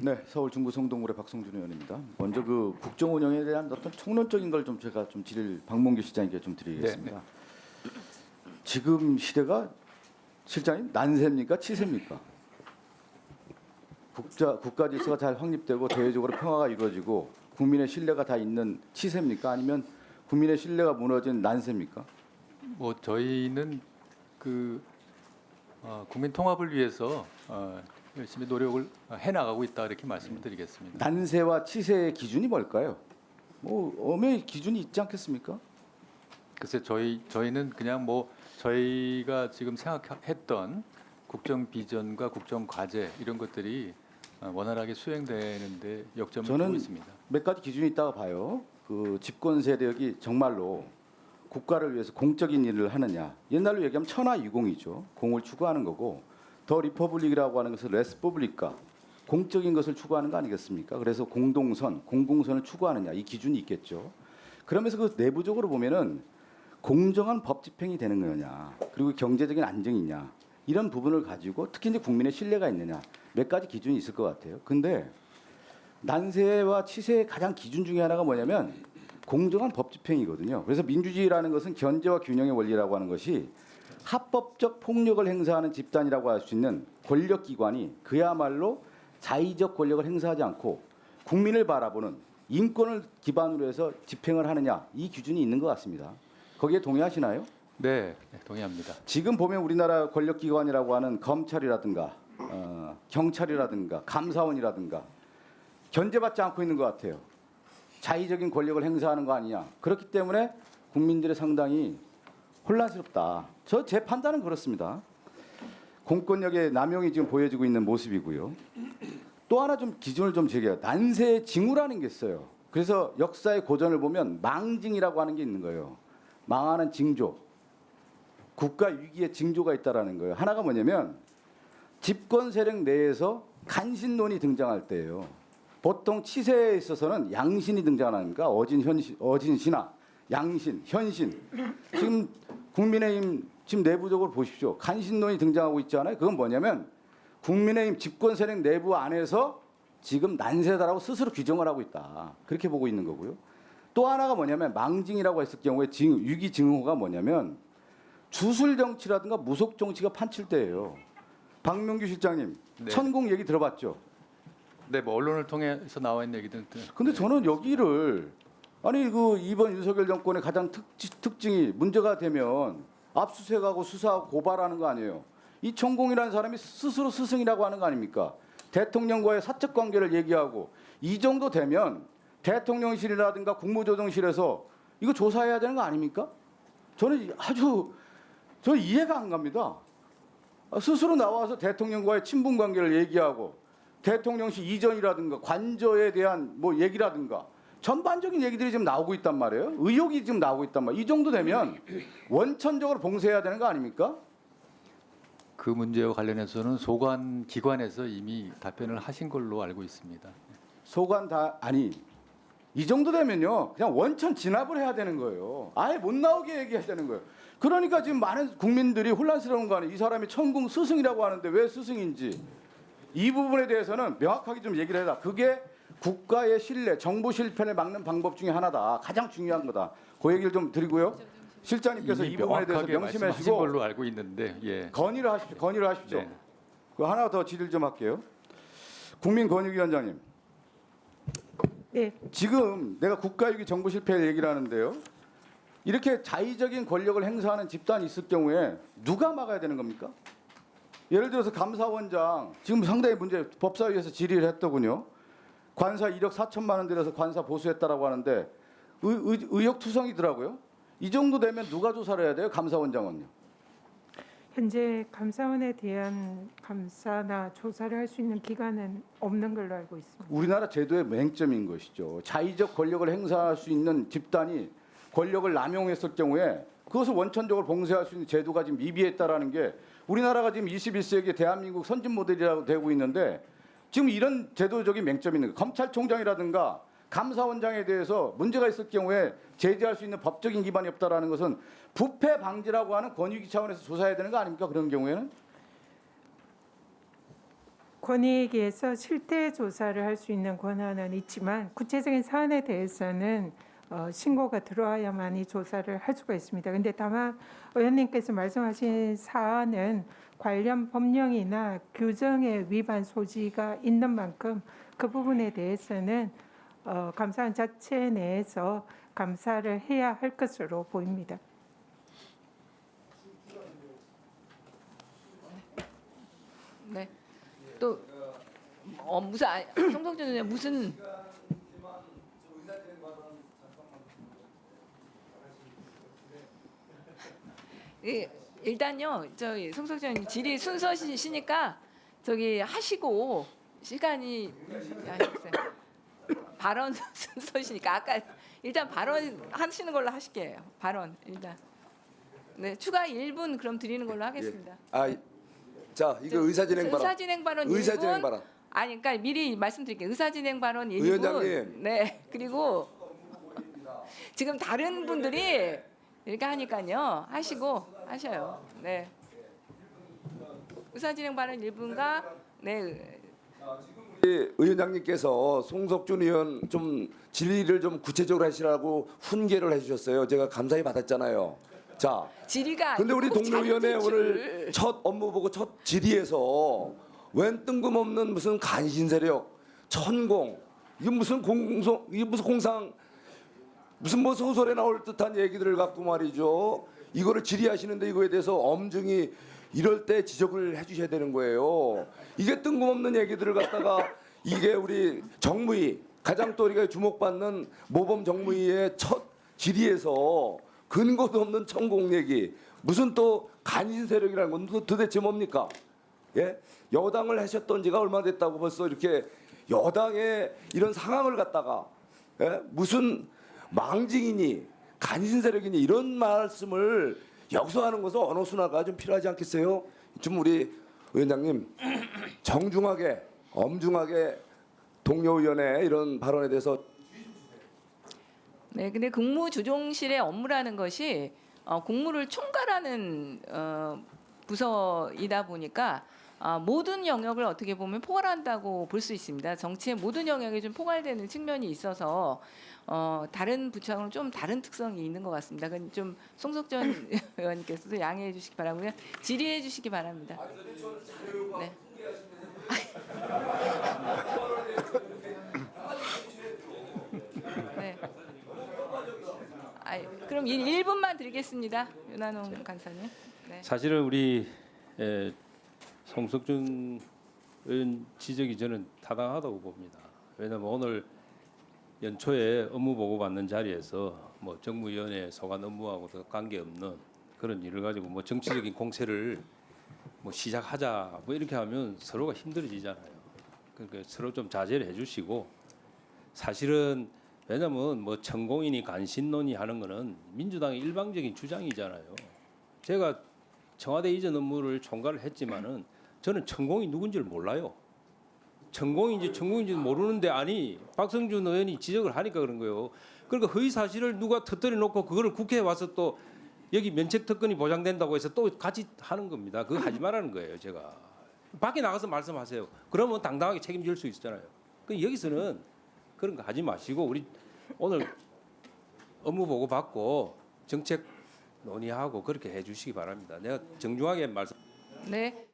네, 서울 중구 성동구의 박성준 의원입니다. 먼저 그 국정 운영에 대한 어떤 총론적인 걸 좀 제가 좀 질의 박몽규 실장님께 좀 드리겠습니다. 지금 시대가 실장님 난세입니까, 치세입니까? 국가 질서가 잘 확립되고 대외적으로 평화가 이루어지고 국민의 신뢰가 다 있는 치세입니까? 아니면 국민의 신뢰가 무너진 난세입니까? 뭐 저희는 국민 통합을 위해서 열심히 노력을 해나가고 있다 이렇게 말씀을 드리겠습니다. 난세와 치세의 기준이 뭘까요? 뭐 엄연히 기준이 있지 않겠습니까? 글쎄 저희는 그냥 뭐 저희가 지금 생각했던 국정 비전과 국정 과제 이런 것들이 원활하게 수행되는데 역점을 두고 저는 있습니다. 몇 가지 기준이 있다고 봐요. 그 집권 세력이 정말로 국가를 위해서 공적인 일을 하느냐. 옛날로 얘기하면 천하유공이죠. 공을 추구하는 거고 더 리퍼블릭이라고 하는 것은 레스포블리카 공적인 것을 추구하는 거 아니겠습니까? 그래서 공공선을 추구하느냐 이 기준이 있겠죠. 그러면서 그 내부적으로 보면은 공정한 법 집행이 되는 거냐, 그리고 경제적인 안정이냐 이런 부분을 가지고 특히 이제 국민의 신뢰가 있느냐 몇 가지 기준이 있을 것 같아요. 근데 난세와 치세의 가장 기준 중에 하나가 뭐냐면 공정한 법 집행이거든요. 그래서 민주주의라는 것은 견제와 균형의 원리라고 하는 것이 합법적 폭력을 행사하는 집단이라고 할 수 있는 권력기관이 그야말로 자의적 권력을 행사하지 않고 국민을 바라보는 인권을 기반으로 해서 집행을 하느냐 이 기준이 있는 것 같습니다. 거기에 동의하시나요? 네, 동의합니다. 지금 보면 우리나라 권력기관이라고 하는 검찰이라든가 경찰이라든가 감사원이라든가 견제받지 않고 있는 것 같아요. 자의적인 권력을 행사하는 거 아니냐. 그렇기 때문에 국민들의 상당히 혼란스럽다. 제 판단은 그렇습니다. 공권력의 남용이 지금 보여지고 있는 모습이고요. 또 하나 좀 기준을 좀 제기해요. 난세의 징후라는 게 있어요. 그래서 역사의 고전을 보면 망징이라고 하는 게 있는 거예요. 망하는 징조. 국가 위기의 징조가 있다라는 거예요. 하나가 뭐냐면 집권 세력 내에서 간신론이 등장할 때예요. 보통 치세에 있어서는 양신이 등장하니까 어진신화, 양신, 현신. 지금 국민의힘 지금 내부적으로 보십시오. 간신론이 등장하고 있지 않아요? 그건 뭐냐면 국민의힘 집권 세력 내부 안에서 지금 난세다라고 스스로 규정을 하고 있다. 그렇게 보고 있는 거고요. 또 하나가 뭐냐면 망징이라고 했을 경우에 위기 징후가 뭐냐면 주술 정치라든가 무속 정치가 판칠 때예요. 박명규 실장님, 네. 천공 얘기 들어봤죠? 네, 뭐 언론을 통해서 나와 있는 얘기들. 근데 저는 여기를 아니 그 이번 윤석열 정권의 가장 특징이 문제가 되면 압수수색하고 수사하고 고발하는 거 아니에요. 이 천공이라는 사람이 스스로 스승이라고 하는 거 아닙니까? 대통령과의 사적 관계를 얘기하고 이 정도 되면 대통령실이라든가 국무조정실에서 이거 조사해야 되는 거 아닙니까? 저는 저 이해가 안 갑니다. 스스로 나와서 대통령과의 친분 관계를 얘기하고 대통령실 이전이라든가 관저에 대한 뭐 얘기라든가 전반적인 얘기들이 지금 나오고 있단 말이에요. 의혹이 지금 나오고 있단 말이에요. 이 정도 되면 원천적으로 봉쇄해야 되는 거 아닙니까? 그 문제와 관련해서는 소관 기관에서 이미 답변을 하신 걸로 알고 있습니다. 소관 이 정도 되면요 그냥 원천 진압을 해야 되는 거예요. 아예 못 나오게 얘기해야 되는 거예요. 그러니까 지금 많은 국민들이 혼란스러운 거 아니에요. 이 사람이 천공 스승이라고 하는데 왜 스승인지 이 부분에 대해서는 명확하게 좀 얘기를 해라. 그게 국가의 신뢰, 정부 실패를 막는 방법 중에 하나다. 가장 중요한 거다. 그 얘기를 좀 드리고요. 실장님께서 이 부분에 대해서 명심하시고 걸로 알고 있는데 예. 건의를 하십시오. 네. 그 하나 더 질의를 좀 할게요. 국민권익위원장님. 네. 지금 내가 국가위기 정부 실패를 얘기를 하는데요. 이렇게 자의적인 권력을 행사하는 집단이 있을 경우에 누가 막아야 되는 겁니까? 예를 들어서 감사원장 지금 상당히 문제 법사위에서 질의를 했더군요. 관사 1억 4천만 원 들여서 관사 보수했다라고 하는데 의혹투성이더라고요. 이 정도 되면 누가 조사를 해야 돼요? 감사원장은요. 현재 감사원에 대한 감사나 조사를 할 수 있는 기관은 없는 걸로 알고 있습니다. 우리나라 제도의 맹점인 것이죠. 자의적 권력을 행사할 수 있는 집단이 권력을 남용했을 경우에 그것을 원천적으로 봉쇄할 수 있는 제도가 지금 미비했다라는 게 우리나라가 지금 21세기 대한민국 선진 모델이라고 되고 있는데 지금 이런 제도적인 맹점이 있는 거예요. 검찰총장이라든가 감사원장에 대해서 문제가 있을 경우에 제재할 수 있는 법적인 기반이 없다라는 것은 부패 방지라고 하는 권익위 차원에서 조사해야 되는 거 아닙니까? 그런 경우에는 권익위에서 실태 조사를 할 수 있는 권한은 있지만 구체적인 사안에 대해서는 신고가 들어와야만이 조사를 할 수가 있습니다. 근데 다만 의원님께서 말씀하신 사안은 관련 법령이나 규정의 위반 소지가 있는 만큼 그 부분에 대해서는 감사원 자체 내에서 감사를 해야 할 것으로 보입니다. 네. 또 무슨 송석준 의원 무슨 일단요. 저희 송석준 의원님 질의 순서시니까 저기 하시고 시간이 발언 순서시니까 아까 일단 발언 하시는 걸로 하실게요. 발언 일단. 네, 추가 1분 그럼 드리는 걸로 하겠습니다. 자, 이거 의사진행 발언. 의사진행 발언 의사진행 1분. 발언. 아니, 그러니까 미리 말씀드릴게요. 의사진행 발언 1분. 위원장님. 네, 그리고 지금 다른 분들이 이렇게 하니까요. 하셔요. 네. 의사진행 발언 1분과 네. 의원장님께서 송석준 의원 좀 질의를 좀 구체적으로 하시라고 훈계를 해주셨어요. 제가 감사히 받았잖아요. 자, 질의가 근데 우리 꼭 동료위원회 자료 오늘 제출. 첫 업무 보고 첫 질의에서 웬 뜬금없는 무슨 간신 세력, 천공, 이게 무슨 공상, 무슨 뭐 소설에 나올 듯한 얘기들을 갖고 말이죠. 이거를 질의하시는데 이거에 대해서 엄중히 이럴 때 지적을 해주셔야 되는 거예요. 이게 뜬금없는 얘기들을 갖다가 이게 우리 정무위 가장 또 우리가 주목받는 모범 정무위의 첫 질의에서 근거도 없는 천공 얘기 무슨 또 간신 세력이라는 건 도대체 뭡니까? 예? 여당을 하셨던 지가 얼마 됐다고 벌써 이렇게 여당의 이런 상황을 갖다가 무슨 망징이니 간신 세력이니 이런 말씀을 여기서 하는 것은 언어 순화가 좀 필요하지 않겠어요? 좀 우리 위원장님 정중하게 엄중하게 동료위원회 이런 발언에 대해서 네, 근데 국무조정실의 업무라는 것이 국무를 총괄하는 부서이다 보니까 모든 영역을 어떻게 보면 포괄한다고 볼 수 있습니다. 정치의 모든 영역이 좀 포괄되는 측면이 있어서 다른 부처하고는 좀 다른 특성이 있는 것 같습니다. 그건 좀 송석준 의원님께서도 양해해 주시기 바라고요. 질의해 주시기 바랍니다. 네. 네. 그럼 1분만 드리겠습니다. 윤한홍 간사님. 네. 사실은 우리 송석준 의원 지적이 저는 타당하다고 봅니다. 왜냐하면 오늘 연초에 업무 보고 받는 자리에서 뭐 정무위원회 소관 업무하고도 관계없는 그런 일을 가지고 뭐 정치적인 공세를 뭐 시작하자 뭐 이렇게 하면 서로가 힘들어지잖아요. 그러니까 서로 좀 자제를 해주시고 사실은 왜냐하면 뭐 천공이니 간신론이 하는 거는 민주당의 일방적인 주장이잖아요. 제가 청와대 이전 업무를 총괄을 했지만은 저는 천공이 누군지를 몰라요. 천공인지 천공인지도 모르는데 아니 박성준 의원이 지적을 하니까 그런 거예요. 그러니까 허위 사실을 누가 터뜨려 놓고 그거를 국회에 와서 또 여기 면책 특권이 보장된다고 해서 또 같이 하는 겁니다. 그거 하지 말라는 거예요. 제가 밖에 나가서 말씀하세요. 그러면 당당하게 책임질 수 있잖아요. 그 여기서는 그런 거 하지 마시고 우리 오늘 업무 보고 받고 정책 논의하고 그렇게 해주시기 바랍니다. 내가 정중하게 말씀. 네.